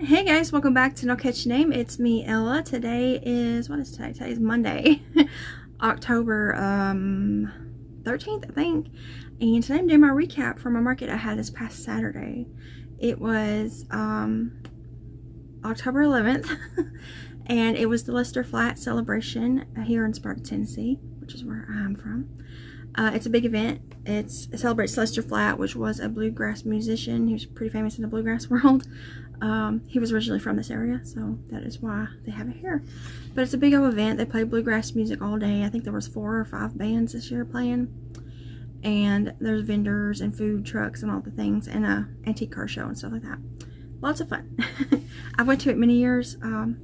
Hey guys, welcome back to No Catch Your Name. It's me, Ella. Today is, what is today? Today is Monday, October 13th, I think. And today I'm doing my recap from a market I had this past Saturday. It was October 11th, and it was the Lester Flat celebration here in Sparta, Tennessee, which is where I'm from. It's a big event. It celebrates Lester Flat, which was a bluegrass musician. He was pretty famous in the bluegrass world. He was originally from this area, so that is why they have it here. But it's a big old event. They play bluegrass music all day. I think there was 4 or 5 bands this year playing. And there's vendors and food trucks and all the things, and a antique car show and stuff like that. Lots of fun. I went to it many years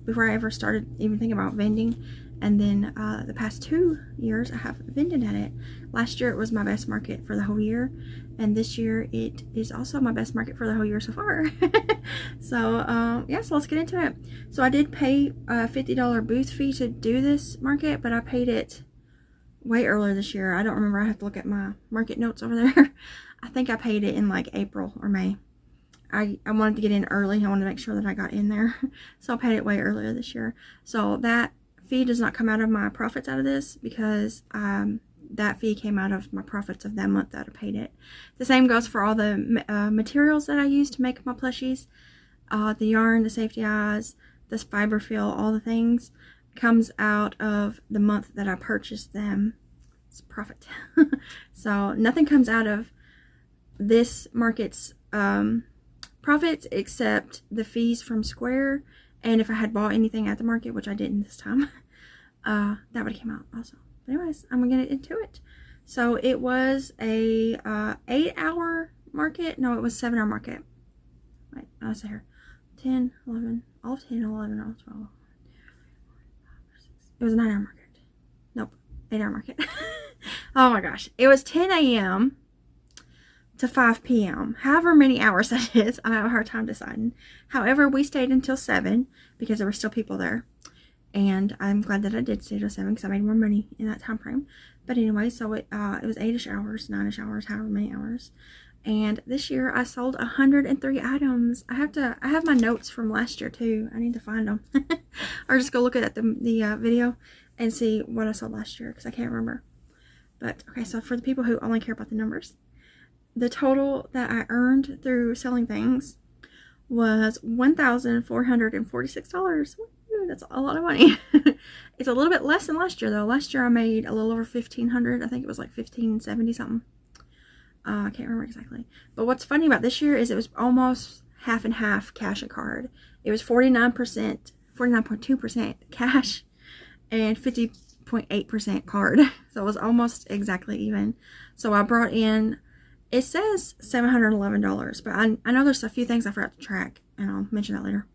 before I ever started even thinking about vending. And then the past 2 years I have vended at it. Last year it was my best market for the whole year, and this year it is also my best market for the whole year so far. So yeah, so let's get into it. So I did pay a $50 booth fee to do this market, but I paid it way earlier this year. I don't remember. I have to look at my market notes over there. I think I paid it in like April or May. I wanted to get in early. I wanted to make sure that I got in there. So I paid it way earlier this year. So that fee does not come out of my profits out of this, because that fee came out of my profits of that month that I paid it. The same goes for all the materials that I use to make my plushies. The yarn, the safety eyes, this fiber fill, all the things comes out of the month that I purchased them. It's profit. So nothing comes out of this market's profits except the fees from Square. And if I had bought anything at the market, which I didn't this time, that would have came out also. But anyways, I'm going to get into it. So it was a 8-hour market. No, it was 7-hour market. Wait, I'll say here. 10, 11, all of 10, 11, all of 12. It was a 9-hour market. Nope, 8-hour market. Oh my gosh. It was 10 a.m. to 5 p.m. However many hours that is, I have a hard time deciding. However, we stayed until 7 because there were still people there. And I'm glad that I did stay till 7 because I made more money in that time frame. But anyway, so it was 8-ish hours, 9-ish hours, however many hours. And this year I sold 103 items. I have my notes from last year too. I need to find them. Or just go look at the video and see what I sold last year, because I can't remember. But okay, so for the people who only care about the numbers, the total that I earned through selling things was $1,446. That's a lot of money. It's a little bit less than last year though. Last year I made a little over $1,500. I think it was like $1,570 something. I can't remember exactly. But what's funny about this year is it was almost half and half cash and card. It was 49.2% cash and 50.8% card. So it was almost exactly even. So I brought in, it says $711, but I know there's a few things I forgot to track, and I'll mention that later.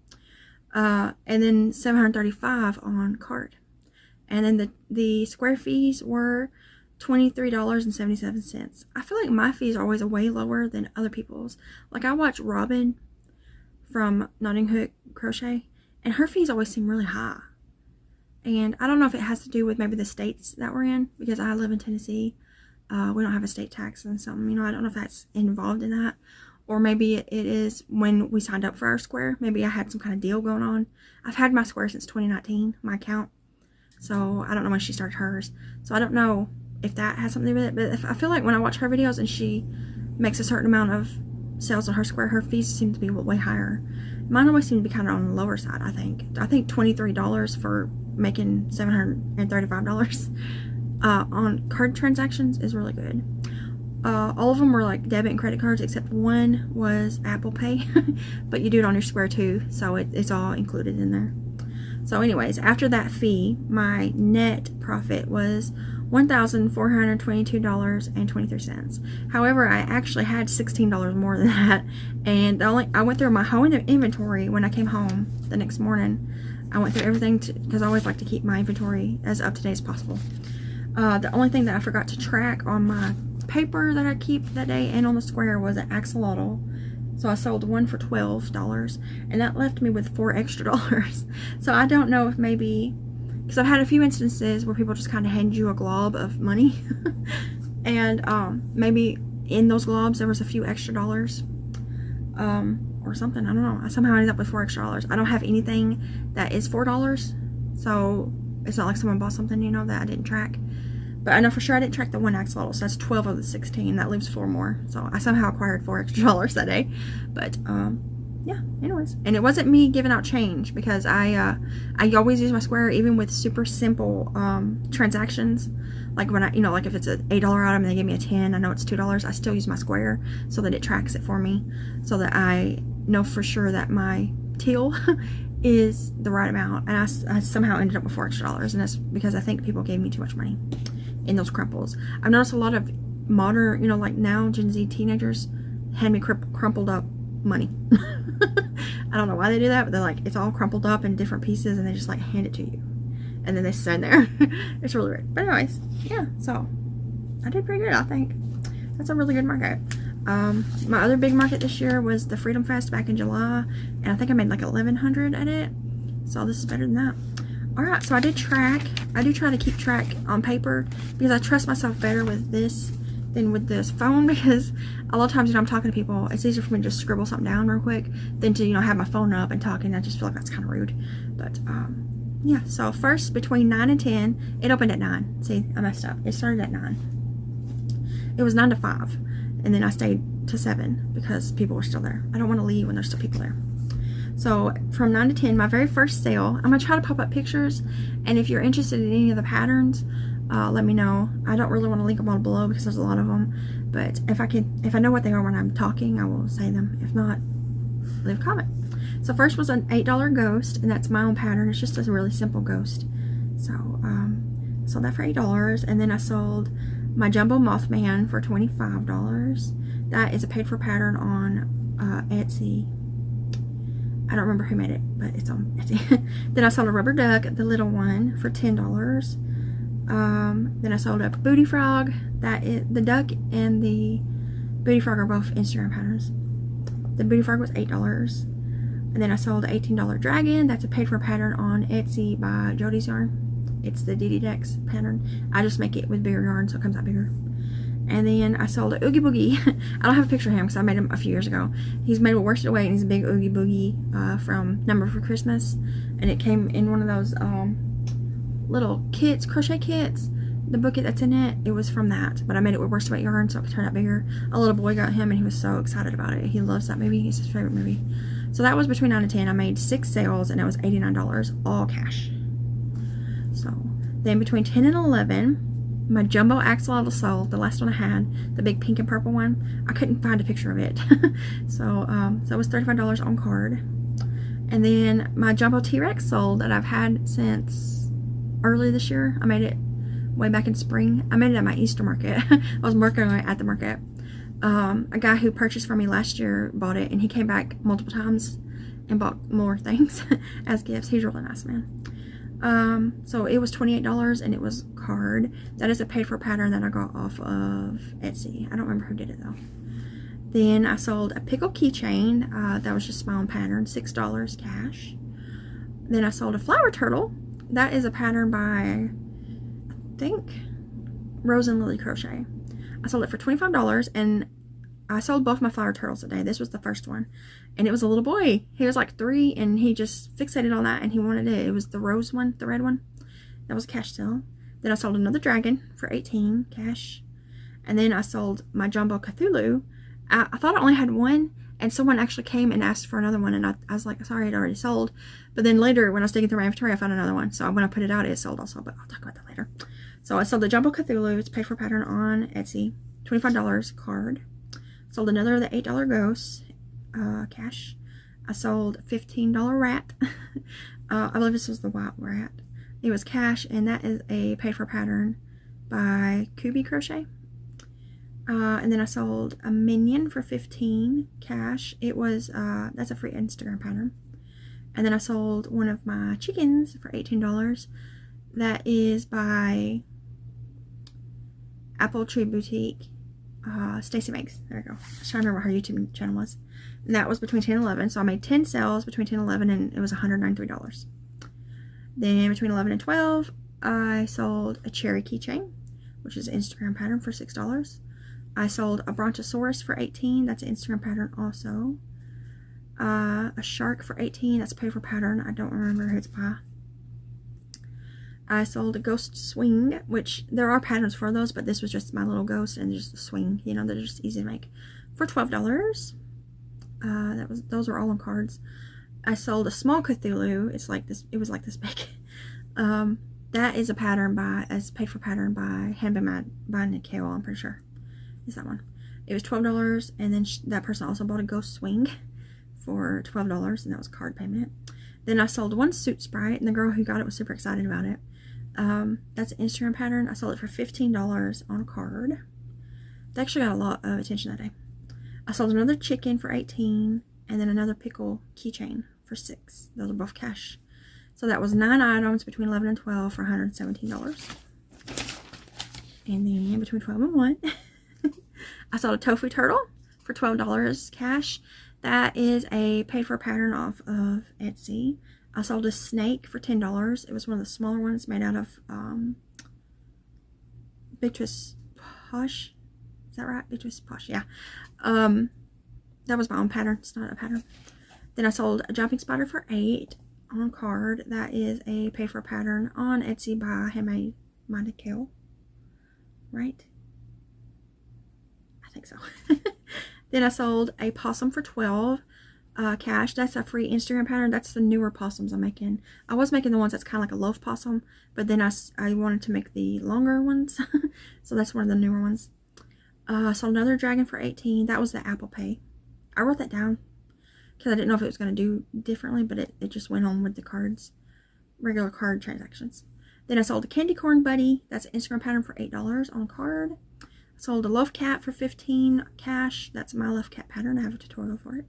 And then $735 on card. And then the Square fees were $23.77. I feel like my fees are always way lower than other people's. Like, I watch Robin from Notting Hook Crochet, and her fees always seem really high. And I don't know if it has to do with maybe the states that we're in, because I live in Tennessee. We don't have a state tax and something, you know. I don't know if that's involved in that, or maybe it is when we signed up for our Square. Maybe I had some kind of deal going on. I've had my Square since 2019, my account, so I don't know when she started hers. So I don't know if that has something to do with it, but I feel like when I watch her videos and she makes a certain amount of sales on her Square, her fees seem to be way higher. Mine always seem to be kind of on the lower side. I think $23 for making $735 on card transactions is really good. All of them were like debit and credit cards, except one was Apple Pay. But you do it on your Square too, so it's all included in there. So anyways, after that fee, my net profit was $1,422.23. However, I actually had $16 more than that, and I went through my whole inventory when I came home the next morning. I went through everything because I always like to keep my inventory as up to date as possible. The only thing that I forgot to track on my paper that I keep that day and on the Square was an axolotl. So I sold one for $12, and that left me with $4 extra. So I don't know if maybe, because I've had a few instances where people just kind of hand you a glob of money and maybe in those globs there was a few extra dollars, or something. I don't know. I somehow ended up with $4 extra. I don't have anything that is $4, so it's not like someone bought something, you know, that I didn't track. But I know for sure I didn't track the one axolotl, so that's 12 of the 16. That leaves 4 more. So I somehow acquired $4 extra that day. But yeah, anyways. And it wasn't me giving out change, because I always use my Square even with super simple transactions. Like when I, you know, like if it's an $8 item and they give me a 10, I know it's $2, I still use my Square so that it tracks it for me, so that I know for sure that my teal is the right amount. And I somehow ended up with $4 extra, and that's because I think people gave me too much money in those crumples. I've noticed a lot of modern, you know, like now Gen Z teenagers hand me crumpled up money. I don't know why they do that, but they're like, it's all crumpled up in different pieces, and they just like hand it to you, and then they stand there. It's really weird. But anyways, yeah, so I did pretty good, I think. That's a really good market. My other big market this year was the Freedom Fest back in July, and I think I made like 1,100 at it, so this is better than that. Alright, so I did track. I do try to keep track on paper, because I trust myself better with this than with this phone, because a lot of times when I'm talking to people, it's easier for me to just scribble something down real quick than to, you know, have my phone up and talking. I just feel like that's kind of rude. But yeah, so first between 9 and 10, it opened at 9. See, I messed up. It started at 9. It was 9 to 5, and then I stayed to 7 because people were still there. I don't want to leave when there's still people there. So from 9 to 10, my very first sale, I'm going to try to pop up pictures, and if you're interested in any of the patterns, let me know. I don't really want to link them all below because there's a lot of them, but if I know what they are when I'm talking, I will say them. If not, leave a comment. So first was an $8 ghost, and that's my own pattern. It's just a really simple ghost. So sold that for $8, and then I sold my jumbo Mothman for $25. That is a paid for pattern on Etsy. I don't remember who made it, but it's on Etsy. Then I sold a rubber duck, the little one, for $10. Then I sold a booty frog. That is, the duck and the booty frog are both Instagram patterns. The booty frog was $8. And then I sold an $18 dragon. That's a paid for pattern on Etsy by Jody's Yarn. It's the DD Dex pattern. I just make it with bigger yarn, so it comes out bigger. And then I sold a Oogie Boogie. I don't have a picture of him because I made him a few years ago. He's made with worsted weight, and he's a big Oogie Boogie from Number for Christmas. And it came in one of those little kits, crochet kits. The booklet that's in it, it was from that. But I made it with worsted weight yarn so it could turn out bigger. A little boy got him, and he was so excited about it. He loves that movie. It's his favorite movie. So that was between 9 and 10. I made 6 sales, and it was $89, all cash. So then between 10 and 11, my jumbo axolotl sold, the last one I had, the big pink and purple one. I couldn't find a picture of it. So it was $35 on card. And then my jumbo T-Rex sold, that I've had since early this year. I made it way back in spring. I made it at my Easter market. I was working on it at the market. A guy who purchased from me last year bought it, and he came back multiple times and bought more things as gifts. He's a really nice man. So it was $28, and it was card. That is a paid for pattern that I got off of Etsy. I don't remember who did it though. Then I sold a pickle keychain. That was just my own pattern, $6 cash. Then I sold a flower turtle. That is a pattern by, I think, Rose and Lily Crochet. I sold it for $25, and I sold both my flower turtles that day. This was the first one, and it was a little boy. He was like 3, and he just fixated on that, and he wanted it. It was the rose one, the red one. That was a cash sale. Then I sold another dragon for $18 cash, and then I sold my jumbo Cthulhu. I thought I only had one, and someone actually came and asked for another one, and I was like, sorry, it already sold. But then later, when I was digging through my inventory, I found another one. So when I put it out, it sold also, but I'll talk about that later. So I sold the jumbo Cthulhu. It's paid for pattern on Etsy, $25 card. Sold another of the $8 ghosts, cash. I sold a $15 rat. I believe this was the white rat. It was cash, and that is a paid for pattern by Kubi Crochet. And then I sold a minion for $15 cash. It was that's a free Instagram pattern. And then I sold one of my chickens for $18. That is by Apple Tree Boutique. Stacy Makes. There we go. I was trying to remember what her YouTube channel was. And that was between 10 and 11. So I made 10 sales between 10 and 11, and it was $193. Then between 11 and 12, I sold a cherry keychain, which is an Instagram pattern, for $6. I sold a brontosaurus for $18. That's an Instagram pattern also. a shark for $18. That's a paper pattern. I don't remember who it's by. I sold a ghost swing, which there are patterns for those, but this was just my little ghost and just a swing. You know, they're just easy to make, for $12. Those were all on cards. I sold a small Cthulhu. It's like this. It was like this big. That is a pattern paid for pattern by handmade by Nicole. I'm pretty sure is that one. It was $12, and then that person also bought a ghost swing for $12, and that was card payment. Then I sold one suit sprite, and the girl who got it was super excited about it. That's an Instagram pattern. I sold it for $15 on a card. They actually got a lot of attention that day. I sold another chicken for $18, and then another pickle keychain for $6. Those are both cash. So that was 9 items between 11 and 12 for $117. And then between 12 and 1, I sold a tofu turtle for $12 cash. That is a paid for pattern off of Etsy. I sold a snake for $10. It was one of the smaller ones made out of Big Twist Posh. Is that right? Big Twist Posh, yeah. That was my own pattern. It's not a pattern. Then I sold a jumping spider for $8 on card. That is a paid for pattern on Etsy by Handmade by Nicole. Right? I think so. Then I sold a possum for $12 cash. That's a free Instagram pattern. That's the newer possums I'm making. I was making the ones that's kind of like a loaf possum, but then I wanted to make the longer ones. So that's one of the newer ones. I sold another dragon for $18. That was the Apple Pay. I wrote that down because I didn't know if it was going to do differently, but it just went on with the cards, regular card transactions. Then I sold a candy corn buddy. That's an Instagram pattern for $8 on card. I sold a love cat for $15 cash. That's my love cat pattern. I have a tutorial for it.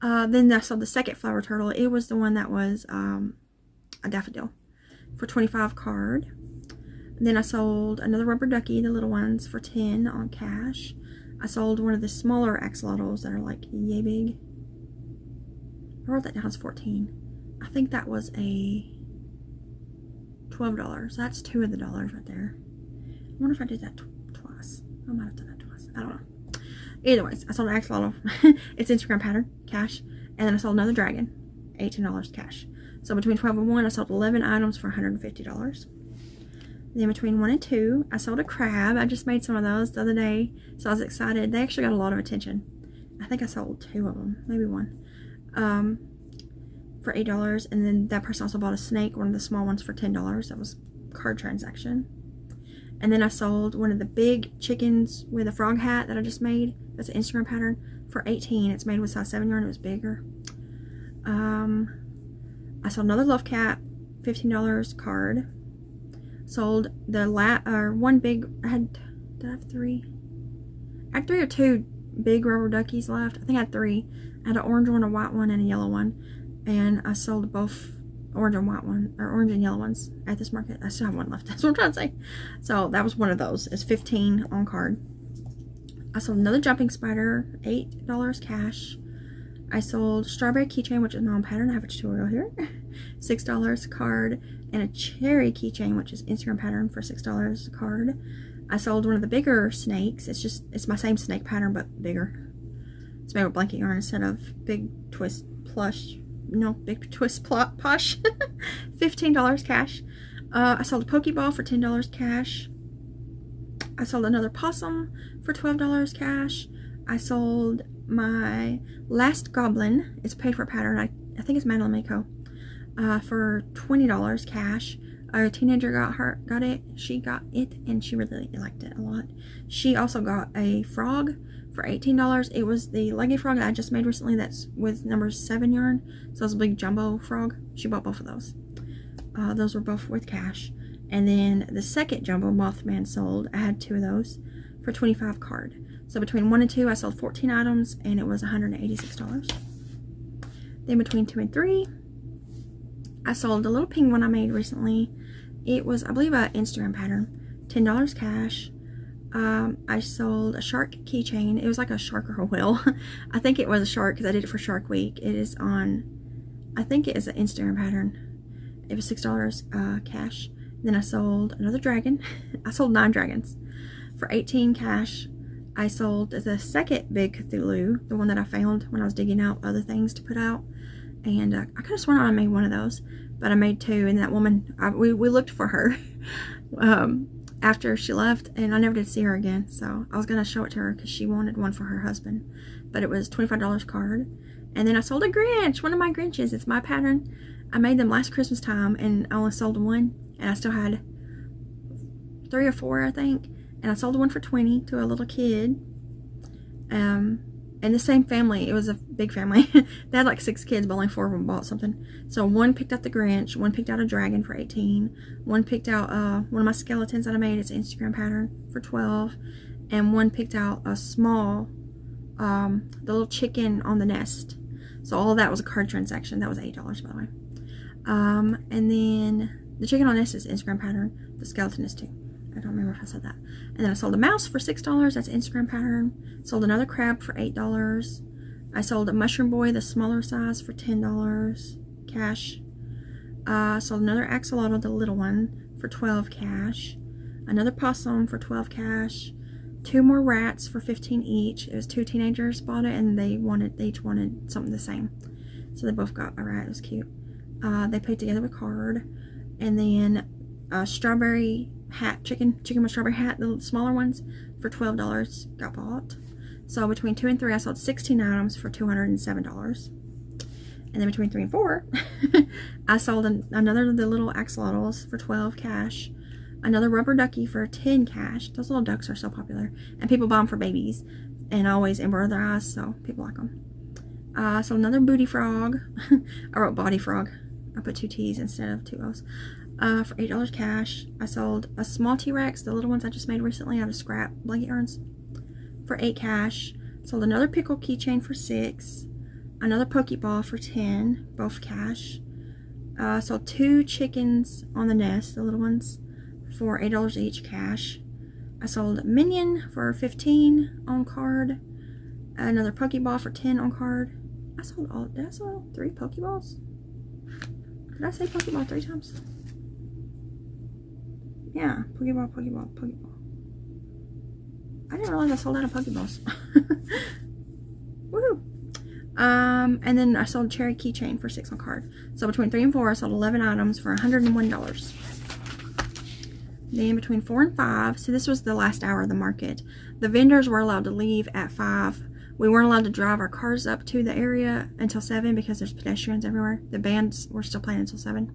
Then I sold the second flower turtle. It was the one that was a daffodil for $25 card. Then I sold another rubber ducky, the little ones, for $10 on cash. I sold one of the smaller axolotls that are like yay big. I wrote that down as $14. I think that was a $12. That's two of the dollars right there. I wonder if I did that twice. I might have done that twice. I don't know. Either ways, I sold an axolotl. It's Instagram pattern, cash. And then I sold another dragon, $18 cash. So between 12 and 1, I sold 11 items for $150. Then between 1 and 2, I sold a crab. I just made some of those the other day, so I was excited. They actually got a lot of attention. I think I sold 2 of them, maybe 1, for $8. And then that person also bought a snake, one of the small ones, for $10. That was a card transaction. And then I sold one of the big chickens with a frog hat that I just made. That's an Instagram pattern for $18. It's made with size 7 yarn. It was bigger. I sold another love cat, $15 card. Sold the one big, did I have 3? I had 3 or 2 big rubber duckies left. I think I had 3. I had an orange one, a white one, and a yellow one. And I sold both orange and white one, or orange and yellow ones at this market. I still have one left. That's what I'm trying to say. So that was one of those. It's $15 on card. I sold another jumping spider, $8 cash. I sold strawberry keychain, which is my own pattern. I have a tutorial here. $6 card. And a cherry keychain, which is Instagram pattern, for $6 card. I sold one of the bigger snakes. It's my same snake pattern, but bigger. It's made with blanket yarn instead of Big Twist Plush. No, Big Twist Posh. $15 cash. I sold a Pokeball for $10 cash. I sold another possum for $12 cash. I sold my last goblin. It's paid for pattern. I think it's Madeline Mako. For $20 cash. A teenager got it. She got it and she really liked it a lot. She also got a frog for $18. It was the leggy frog that I just made recently. That's with number 7 yarn. So it's a big jumbo frog. She bought both of those. Those were both with cash. And then the second jumbo Mothman sold. I had 2 of those for $25 card. So between 1 and 2, I sold 14 items and it was $186. Then between 2 and 3, I sold a little penguin I made recently. It was, I believe, an Instagram pattern. $10 cash. I sold a shark keychain. It was like a shark or a whale. I think it was a shark because I did it for Shark Week. It is on, I think it is an Instagram pattern. It was $6 cash. Then I sold another dragon. I sold 9 dragons for $18 cash. I sold the second big Cthulhu, the one that I found when I was digging out other things to put out. And I could have sworn I made one of those, but I made two. And that woman, we looked for her after she left, and I never did see her again. So I was going to show it to her because she wanted one for her husband. But it was $25 card. And then I sold a Grinch, one of my Grinches. It's my pattern. I made them last Christmas time, and I only sold one. And I still had 3 or 4, I think. And I sold one for $20 to a little kid. And the same family, it was a big family. They had like 6 kids, but only 4 of them bought something. So one picked out the Grinch, one picked out a dragon for $18, one picked out one of my skeletons that I made. It's an Instagram pattern for $12, and one picked out a small, the little chicken on the nest. So all of that was a card transaction. That was $8, by the way. And then the chicken on the nest is Instagram pattern. The skeleton is too. I don't remember if I said that. And then I sold a mouse for $6. That's Instagram pattern. Sold another crab for $8. I sold a mushroom boy, the smaller size, for $10 cash. Sold another axolotl, the little one, for $12 cash. Another possum for $12 cash. 2 more rats for $15 each. It was 2 teenagers bought it, and they each wanted something the same. So they both got a rat. It was cute. They put together a card. And then a strawberry hat, chicken with strawberry hat, the smaller ones, for $12 got bought. So between 2 and 3, I sold 16 items for $207. And then between 3 and 4, I sold another of the little axolotls for $12 cash. Another rubber ducky for $10 cash. Those little ducks are so popular, and people buy them for babies, and always embroider their eyes, so people like them. So another booty frog. I wrote body frog. I put 2 T's instead of 2 O's. For $8 cash. I sold a small T-Rex, the little ones I just made recently out of scrap blanket yarns, for $8 cash. Sold another pickle keychain for $6. Another Pokeball for $10, both cash. Sold 2 chickens on the nest, the little ones, for $8 each cash. I sold a Minion for $15 on card. Another Pokeball for $10 on card. Did I sell 3 Pokeballs? Did I say Pokeball 3 times? Yeah, Pokeball. I didn't realize I sold out of Pokeballs. Woohoo! And then I sold a cherry keychain for $6 on card. So between 3 and 4, I sold 11 items for $101. Then between 4 and 5, so this was the last hour of the market. The vendors were allowed to leave at 5. We weren't allowed to drive our cars up to the area until 7 because there's pedestrians everywhere. The bands were still playing until 7.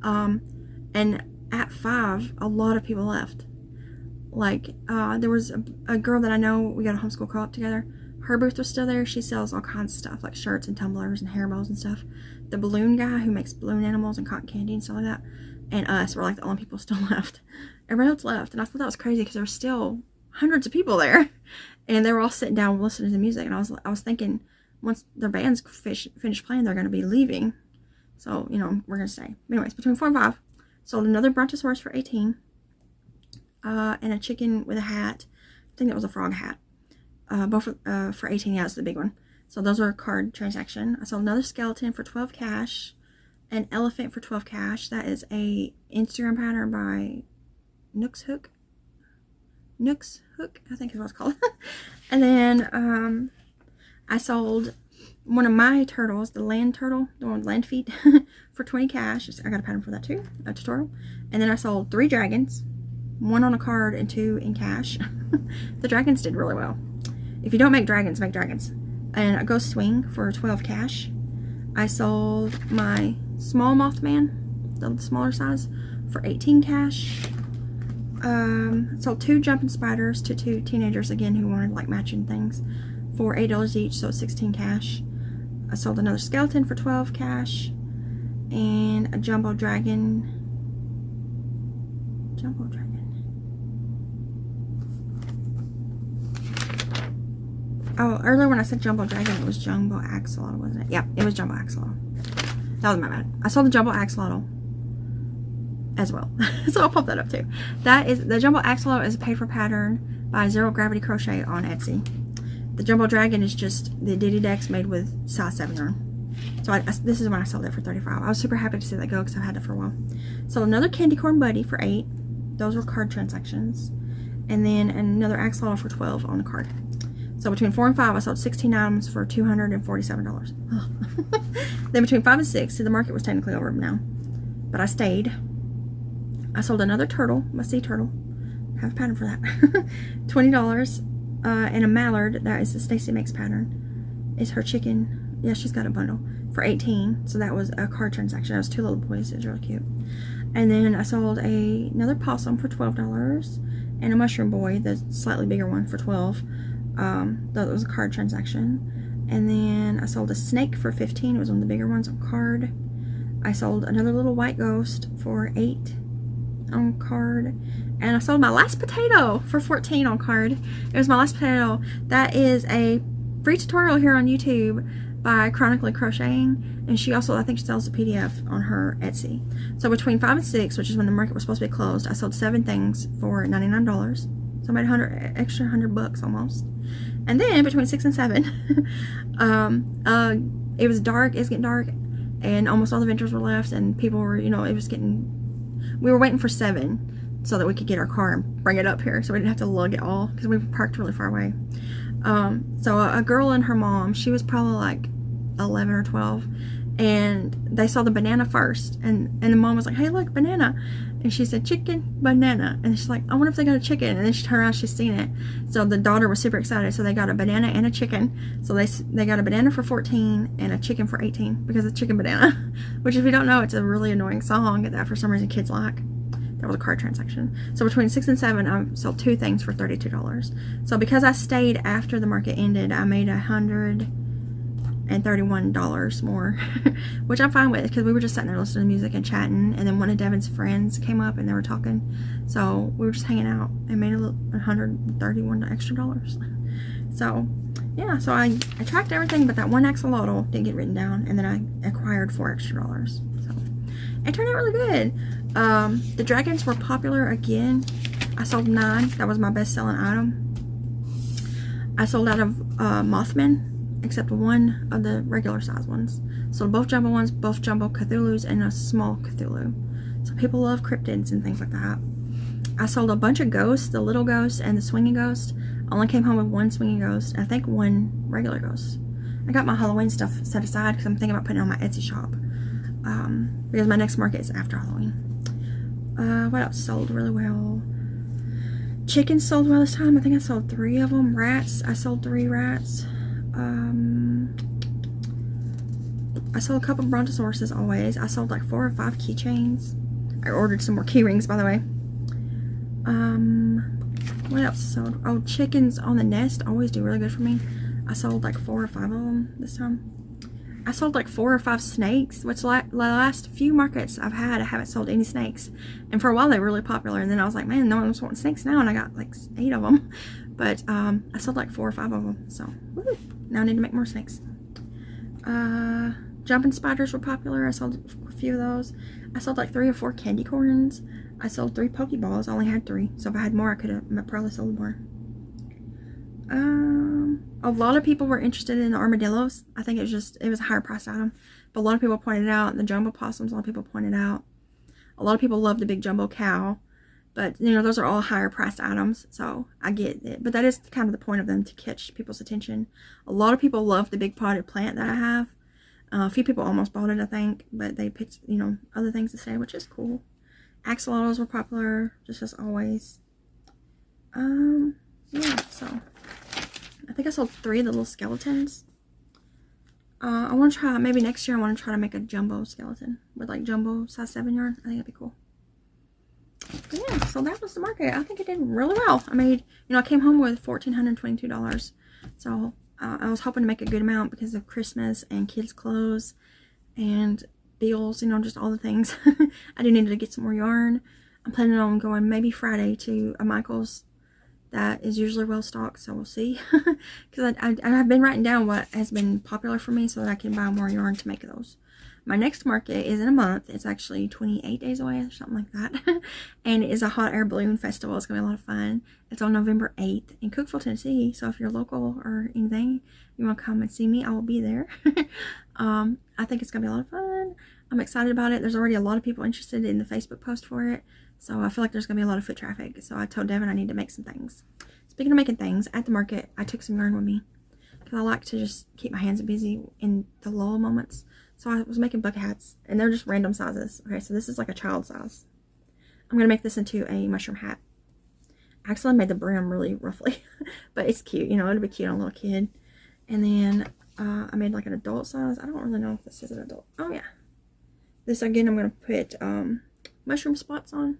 And at 5, a lot of people left. Like, there was a girl that I know, we got a homeschool co-op together. Her booth was still there. She sells all kinds of stuff, like shirts and tumblers and hair bows and stuff. The balloon guy who makes balloon animals and cotton candy and stuff like that, and us were like the only people still left. Everybody else left, and I thought that was crazy because there were still hundreds of people there, and they were all sitting down listening to the music. And I was thinking, once their bands finish playing, they're going to be leaving. So, you know, we're going to stay. Anyways, between 4 and 5, sold another Brontosaurus for $18, and a chicken with a hat. I think that was a frog hat. Both for $18. Yeah, it's the big one. So those were a card transaction. I sold another skeleton for $12 cash, an elephant for $12 cash. That is a Instagram pattern by Nooks Hook, I think is what it's called. And then I sold one of my turtles, the land turtle, the one with land feet, for $20 cash. I got a pattern for that too, a tutorial. And then I sold 3 dragons, 1 on a card and 2 in cash. The dragons did really well. If you don't make dragons, make dragons. And a ghost swing for $12 cash. I sold my small Mothman, the smaller size, for $18 cash. Sold 2 jumping spiders to 2 teenagers again who wanted like matching things for $8 each, so $16 cash. I sold another skeleton for $12 cash, and a jumbo dragon. Oh, earlier when I said jumbo dragon, it was jumbo axolotl, wasn't it? Yeah, it was jumbo axolotl. That was my bad. I sold the jumbo axolotl as well. So I'll pop that up too. That is, the jumbo axolotl is a paid for pattern by Zero Gravity Crochet on Etsy. The jumbo dragon is just the Diddy Decks made with size 7 yarn. So this is when I sold it for $35. I was super happy to see that go because I've had it for a while. Sold another candy corn buddy for $8. Those were card transactions. and then another axolotl for $12 on the card. So between 4 and 5, I sold 16 items for $247. Oh. Then between 5 and 6, so the market was technically over now, but I stayed. I sold another turtle, my sea turtle. I have a pattern for that. $20. And a mallard, that is the Stacy Makes pattern. Is her chicken. Yeah, she's got a bundle for $18. So that was a card transaction. That was 2 little boys. It was really cute. And then I sold another possum for $12. And a mushroom boy, the slightly bigger one, for $12. That was a card transaction. And then I sold a snake for $15. It was one of the bigger ones on card. I sold another little white ghost for $8 on card. And I sold my last potato for $14 on card. It was my last potato. That is a free tutorial here on YouTube by Chronically Crocheting. And she also, I think she sells a PDF on her Etsy. So between 5 and 6, which is when the market was supposed to be closed, I sold 7 things for $99. So I made extra $100 almost. And then between 6 and 7, it was dark. It was getting dark, and almost all the vendors were left, and people were, you know, it was getting. We were waiting for 7 so that we could get our car and bring it up here, so we didn't have to lug it all because we parked really far away. So a girl and her mom, she was probably like 11 or 12, and they saw the banana first, and the mom was like, "Hey, look, banana." And she said, "Chicken, banana." And she's like, "I wonder if they got a chicken." And then she turned around, she's seen it. So the daughter was super excited. So they got a banana and a chicken. So they got a banana for $14 and a chicken for $18 because of Chicken Banana. Which, if you don't know, it's a really annoying song that for some reason kids like. That was a card transaction. So between 6 and 7, I sold 2 things for $32. So because I stayed after the market ended, I made $131 more, which I'm fine with because we were just sitting there listening to music and chatting, and then one of Devin's friends came up and they were talking, so we were just hanging out and made $131 extra dollars. So yeah, so I tracked everything but that one axolotl didn't get written down, and then I acquired $4 extra. So it turned out really good. The dragons were popular again. I sold 9. That was my best selling item. I sold out of Mothmen, except one of the regular size ones. So both jumbo ones, both jumbo Cthulhus, and a small Cthulhu. So people love cryptids and things like that. I sold a bunch of ghosts, the little ghost and the swinging ghost. I only came home with 1 swinging ghost, and I think 1 regular ghost. I got my Halloween stuff set aside because I'm thinking about putting it on my Etsy shop. Because my next market is after Halloween. What else sold really well? Chickens sold well this time. I think I sold 3 of them. Rats, I sold 3 rats. I sold a couple of brontosauruses always. I sold like 4 or 5 keychains. I ordered some more key rings, by the way. What else sold? Oh, chickens on the nest always do really good for me. I sold like 4 or 5 of them this time. I sold like 4 or 5 snakes, which the last few markets I've had, I haven't sold any snakes. And for a while they were really popular, and then I was like, man, no one's wanting snakes now, and I got like 8 of them. But I sold like 4 or 5 of them, so woo, now I need to make more snakes. Jumping spiders were popular. I sold a few of those. I sold like 3 or 4 candy corns. I sold 3 Pokeballs. I only had 3, so if I had more, I could have probably sold more. A lot of people were interested in the armadillos. I think it was a higher priced item, but a lot of people pointed out the jumbo possums. A lot of people pointed out. A lot of people love the big jumbo cow, but you know, those are all higher priced items, so I get it. But that is kind of the point of them, to catch people's attention. A lot of people love the big potted plant that I have. A few people almost bought it, I think, but they picked, you know, other things to say, which is cool. Axolotls were popular, just as always. Yeah, so I think I sold 3 of the little skeletons. I want to try, maybe next year I want to try to make a jumbo skeleton with like jumbo size 7 yarn. I think that'd be cool. But yeah, so that was the market. I think it did really well. I made, you know, I came home with $1,422. So I was hoping to make a good amount because of Christmas and kids' clothes and bills, you know, just all the things. I do need to get some more yarn. I'm planning on going maybe Friday to a Michael's that is usually well stocked, so we'll see. Because I have been writing down what has been popular for me so that I can buy more yarn to make those. My next market is in a month. It's actually 28 days away or something like that. And it is a hot air balloon festival. It's going to be a lot of fun. It's on November 8th in Cookeville, Tennessee. So if you're local or anything, you want to come and see me, I will be there. I think it's going to be a lot of fun. I'm excited about it. There's already a lot of people interested in the Facebook post for it. So I feel like there's going to be a lot of foot traffic. So I told Devin I need to make some things. Speaking of making things, at the market, I took some yarn with me. Because I like to just keep my hands busy in the lull moments. So I was making bucket hats. And they're just random sizes. Okay, so this is like a child size. I'm going to make this into a mushroom hat. Actually, I made the brim really roughly. But it's cute. You know, it'll be cute on a little kid. And then I made like an adult size. I don't really know if this is an adult. Oh, yeah. This, again, I'm going to put mushroom spots on.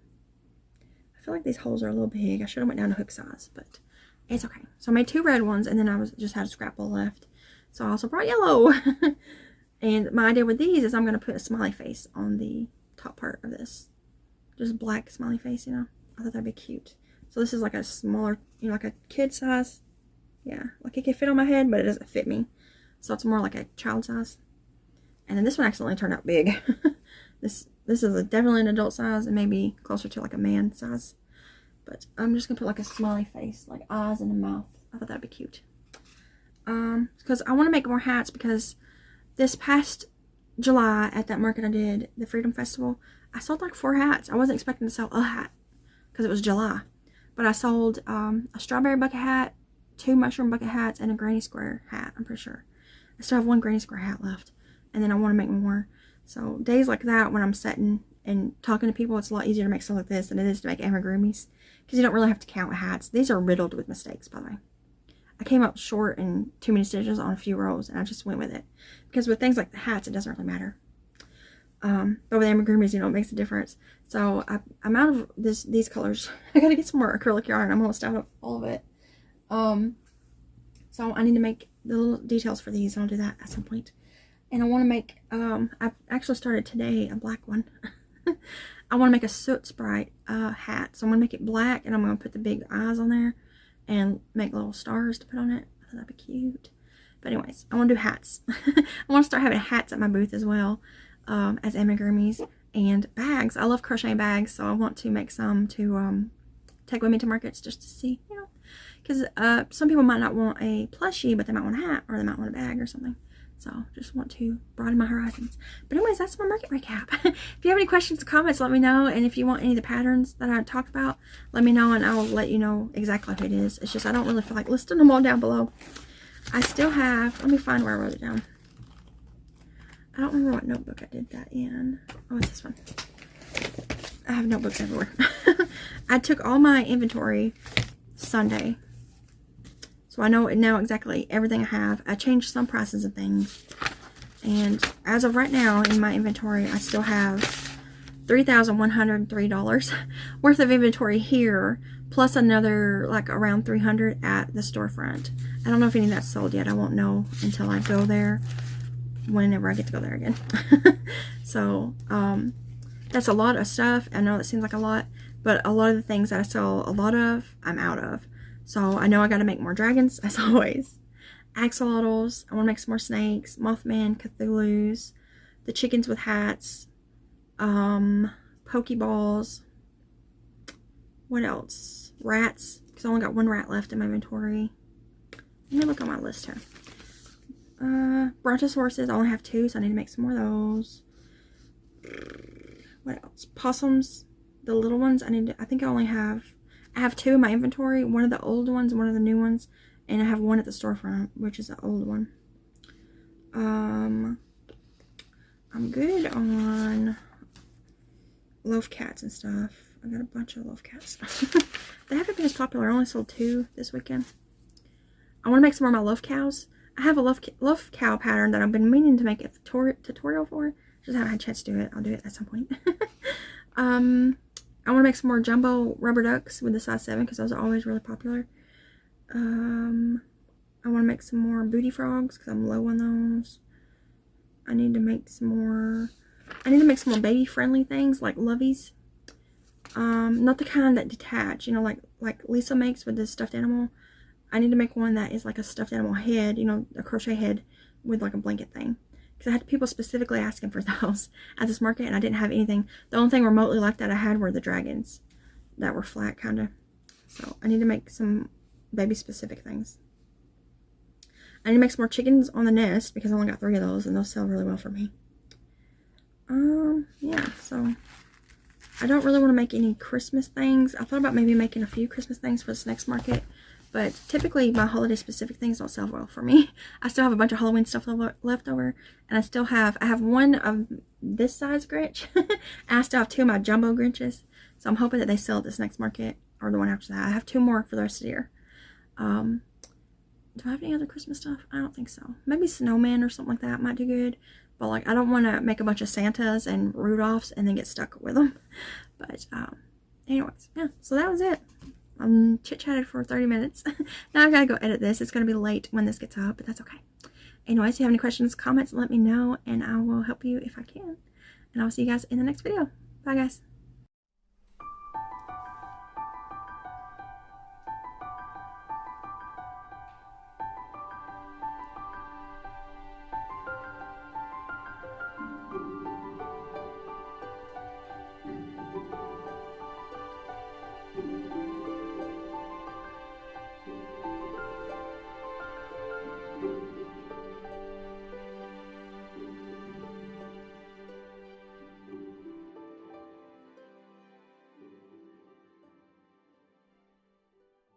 I feel like these holes are a little big. I should have went down to hook size, but it's okay. So I made 2 red ones, and then I just had a scrapple left. So I also brought yellow. And my idea with these is I'm going to put a smiley face on the top part of this. Just black smiley face, you know. I thought that'd be cute. So this is like a smaller, you know, like a kid size. Yeah, like it can fit on my head, but it doesn't fit me. So it's more like a child size. And then this one accidentally turned out big. This is definitely an adult size and maybe closer to like a man size. But I'm just going to put like a smiley face, like eyes and a mouth. I thought that'd be cute. Because I want to make more hats because this past July at that market I did, the Freedom Festival, I sold like 4 hats. I wasn't expecting to sell a hat because it was July. But I sold a strawberry bucket hat, 2 mushroom bucket hats, and a granny square hat, I'm pretty sure. I still have 1 granny square hat left. And then I want to make more. So days like that when I'm sitting and talking to people, it's a lot easier to make stuff like this than it is to make amigurumis. Because you don't really have to count hats. These are riddled with mistakes, by the way. I came up short in too many stitches on a few rows, and I just went with it. Because with things like the hats, it doesn't really matter. But with amigurumis, you know, it makes a difference. So I'm out of these colors. I gotta get some more acrylic yarn. I'm almost out of all of it. So I need to make the little details for these, and I'll do that at some point. And I want to make, I actually started today a black one. I want to make a Soot Sprite hat. So I'm going to make it black, and I'm going to put the big eyes on there and make little stars to put on it. I thought that'd be cute. But anyways, I want to do hats. I want to start having hats at my booth as well as amigurumis and bags. I love crocheting bags, so I want to make some to take with me to markets just to see, you know. Because some people might not want a plushie, but they might want a hat, or they might want a bag or something. So, just want to broaden my horizons. But anyways, that's my market recap. If you have any questions or comments, let me know. And if you want any of the patterns that I talked about, let me know and I'll let you know exactly what it is. It's just I don't really feel like listing them all down below. I still have, let me find where I wrote it down. I don't remember what notebook I did that in. Oh, it's this one. I have notebooks everywhere. I took all my inventory Sunday. So I know now exactly everything I have. I changed some prices of things. And as of right now in my inventory, I still have $3,103 worth of inventory here. Plus another like around $300 at the storefront. I don't know if any of that's sold yet. I won't know until I go there. Whenever I get to go there again. So that's a lot of stuff. I know it seems like a lot. But a lot of the things that I sell a lot of, I'm out of. So I know I got to make more dragons, as always. Axolotls. I want to make some more snakes. Mothman, Cthulhu's. The chickens with hats. Pokeballs. What else? Rats. Because I only got 1 rat left in my inventory. Let me look on my list here. Brontosauruses. I only have 2, so I need to make some more of those. What else? Possums. The little ones. I think I have 2 in my inventory. One of the old ones, one of the new ones, and I have 1 at the storefront, which is the old one. I'm good on loaf cats and stuff. I got a bunch of loaf cats. They haven't been as popular. I only sold 2 this weekend. I want to make some more of my loaf cows. I have a loaf cow pattern that I've been meaning to make a tutorial for. Just haven't had a chance to do it. I'll do it at some point. I want to make some more jumbo rubber ducks with the size 7 because those are always really popular. I want to make some more booty frogs because I'm low on those. I need to make some more baby friendly things like loveys. Not the kind that detach, you know, like Lisa makes with this stuffed animal. I need to make one that is like a stuffed animal head, you know, a crochet head with like a blanket thing. Because I had people specifically asking for those at this market, and I didn't have anything. The only thing remotely like that I had were the dragons that were flat, kind of. So I need to make some baby-specific things. I need to make some more chickens on the nest because I only got 3 of those, and those sell really well for me. So I don't really want to make any Christmas things. I thought about maybe making a few Christmas things for this next market, but typically my holiday specific things don't sell well for me. I still have a bunch of Halloween stuff left over, and I have one of this size Grinch, and I still have 2 of my jumbo Grinches. So I'm hoping that they sell at this next market or the one after that. I have 2 more for the rest of the year. Do I have any other Christmas stuff? I don't think so. Maybe snowman or something like that might do good. But like, I don't want to make a bunch of Santas and Rudolphs and then get stuck with them. But anyways, yeah. So that was it. I'm chit-chatted for 30 minutes. Now I gotta go edit this. It's gonna be late when this gets up, but that's okay. Anyways, if you have any questions, comments, let me know, and I will help you if I can. And I'll see you guys in the next video. Bye, guys.